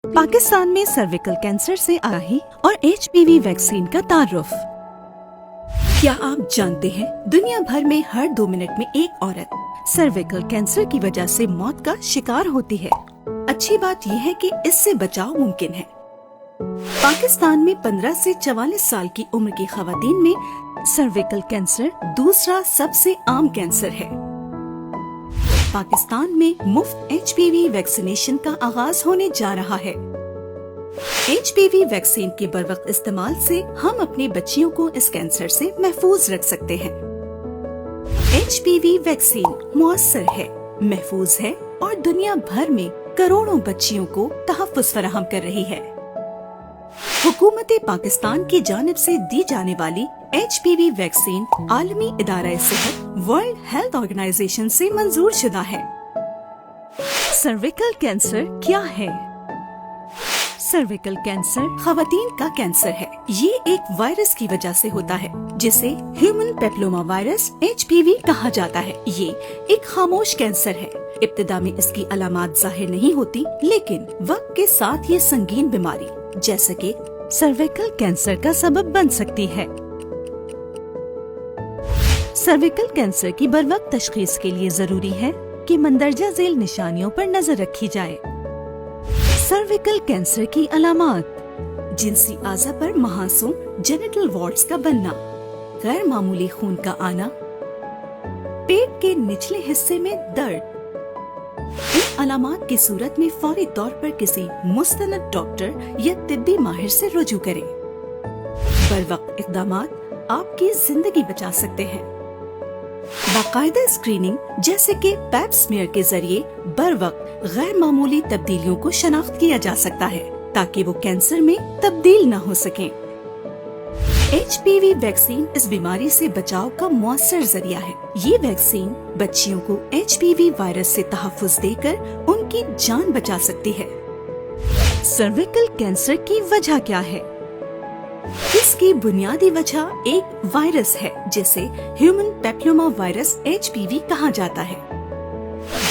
پاکستان میں cervical cancer سے آگاہی اور HPV ویکسین کا تعارف۔ کیا آپ جانتے ہیں دنیا بھر میں ہر 2 منٹ میں ایک عورت سرویکل کینسر کی وجہ سے موت کا شکار ہوتی ہے؟ اچھی بات یہ ہے کہ اس سے بچاؤ ممکن ہے۔ پاکستان میں 15 سے 44 سال کی عمر کی خواتین میں سرویکل کینسر دوسرا سب سے عام کینسر ہے۔ پاکستان میں مفت HPV ویکسینیشن کا آغاز ہونے جا رہا ہے۔ HPV ویکسین کے بروقت استعمال سے ہم اپنے بچیوں کو اس کینسر سے محفوظ رکھ سکتے ہیں۔ HPV ویکسین مؤثر ہے، محفوظ ہے اور دنیا بھر میں کروڑوں بچیوں کو تحفظ فراہم کر رہی ہے۔ حکومت پاکستان کی جانب سے دی جانے والی HPV ویکسین عالمی ادارہ صحت ورلڈ ہیلتھ آرگنائزیشن سے منظور شدہ ہے۔ سرویکل کینسر کیا ہے؟ سرویکل کینسر خواتین کا کینسر ہے۔ یہ ایک وائرس کی وجہ سے ہوتا ہے جسے ہیومن پیپلوما وائرس HPV کہا جاتا ہے۔ یہ ایک خاموش کینسر ہے۔ ابتدا میں اس کی علامات ظاہر نہیں ہوتی، لیکن وقت کے ساتھ یہ سنگین بیماری جیسے کہ سرویکل کینسر کا سبب بن سکتی ہے۔ سرویکل کینسر کی بروقت تشخیص کے لیے ضروری ہے کہ مندرجہ ذیل نشانیوں پر نظر رکھی جائے۔ سرویکل کینسر کی علامات: جنسی اعضاء پر محاسوں جینیٹل وارٹس کا بننا، غیر معمولی خون کا آنا، پیٹ کے نچلے حصے میں درد۔ ان علامات کی صورت میں فوری طور پر کسی مستند ڈاکٹر یا طبی ماہر سے رجوع کریں۔ بروقت اقدامات آپ کی زندگی بچا سکتے ہیں۔ باقاعدہ اسکریننگ جیسے کہ پیپ سمیئر کے ذریعے بروقت غیر معمولی تبدیلیوں کو شناخت کیا جا سکتا ہے تاکہ وہ کینسر میں تبدیل نہ ہو سکیں۔ HPV ویکسین اس بیماری سے بچاؤ کا مؤثر ذریعہ ہے۔ یہ ویکسین بچیوں کو HPV وائرس سے تحفظ دے کر ان کی جان بچا سکتی ہے۔ سرویکل کینسر کی وجہ کیا ہے؟ اس کی بنیادی وجہ ایک وائرس ہے جسے ہیومن پیپلوما وائرس HPV کہا جاتا ہے۔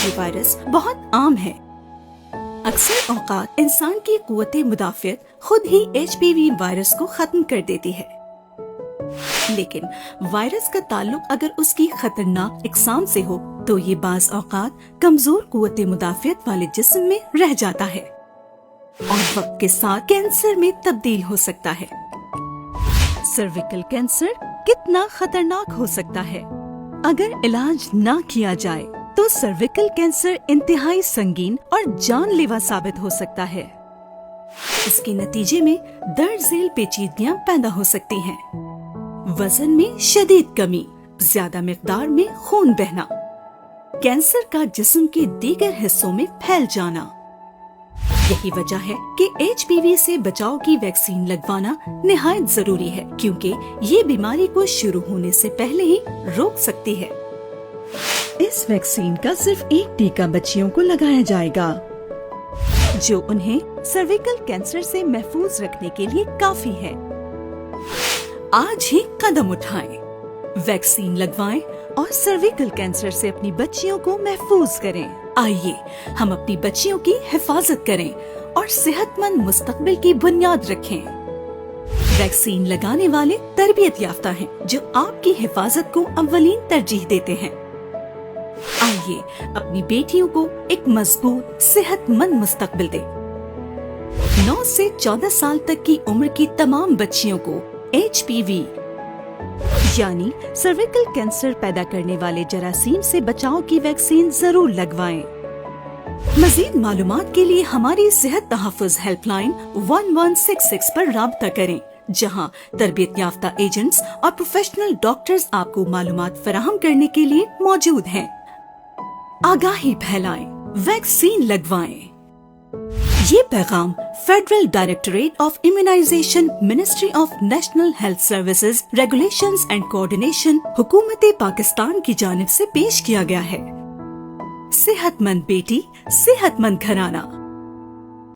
یہ وائرس بہت عام ہے۔ اکثر اوقات انسان کی قوت مدافعت خود ہی HPV وائرس کو ختم کر دیتی ہے، لیکن وائرس کا تعلق اگر اس کی خطرناک اقسام سے ہو تو یہ بعض اوقات کمزور قوت مدافعت والے جسم میں رہ جاتا ہے اور وقت کے ساتھ کینسر میں تبدیل ہو سکتا ہے۔ سرویکل کینسر کتنا خطرناک ہو سکتا ہے؟ اگر علاج نہ کیا جائے تو سرویکل کینسر انتہائی سنگین اور جان لیوا ثابت ہو سکتا ہے۔ اس کے نتیجے میں درج ذیل پیچیدگیاں پیدا ہو سکتی ہیں، وزن میں شدید کمی، زیادہ مقدار میں خون بہنا، کینسر کا جسم کے دیگر حصوں میں پھیل جانا۔ یہی وجہ ہے کہ HPV سے بچاؤ کی ویکسین لگوانا نہایت ضروری ہے، کیونکہ یہ بیماری کو شروع ہونے سے پہلے ہی روک سکتی ہے۔ اس ویکسین کا صرف ایک ٹیکہ بچیوں کو لگایا جائے گا جو انہیں سرویکل کینسر سے محفوظ رکھنے کے لیے کافی ہے۔ آج ہی قدم اٹھائیں، ویکسین لگوائیں اور سرویکل کینسر سے اپنی بچیوں کو محفوظ کریں۔ آئیے ہم اپنی بچیوں کی حفاظت کریں اور صحت مند مستقبل کی بنیاد رکھیں۔ ویکسین لگانے والے تربیت یافتہ ہیں جو آپ کی حفاظت کو اولین ترجیح دیتے ہیں۔ آئیے اپنی بیٹیوں کو ایک مضبوط صحت مند مستقبل دیں۔ 9 سے 14 سال تک کی عمر کی تمام بچیوں کو HPV یعنی سرویکل کینسر پیدا کرنے والے جراثیم سے بچاؤ کی ویکسین ضرور لگوائیں۔ مزید معلومات کے لیے ہماری صحت تحفظ ہیلپ لائن 1166 پر رابطہ کریں، جہاں تربیت یافتہ ایجنٹس اور پروفیشنل ڈاکٹرز آپ کو معلومات فراہم کرنے کے لیے موجود ہیں۔ آگاہی پھیلائیں، ویکسین لگوائیں۔ یہ پیغام federal directorate of immunisation, ministry of national health services, regulations and coordination, حکومت پاکستان کی جانب سے پیش کیا گیا ہے۔ صحت مند بیٹی، صحت مند گھرانہ۔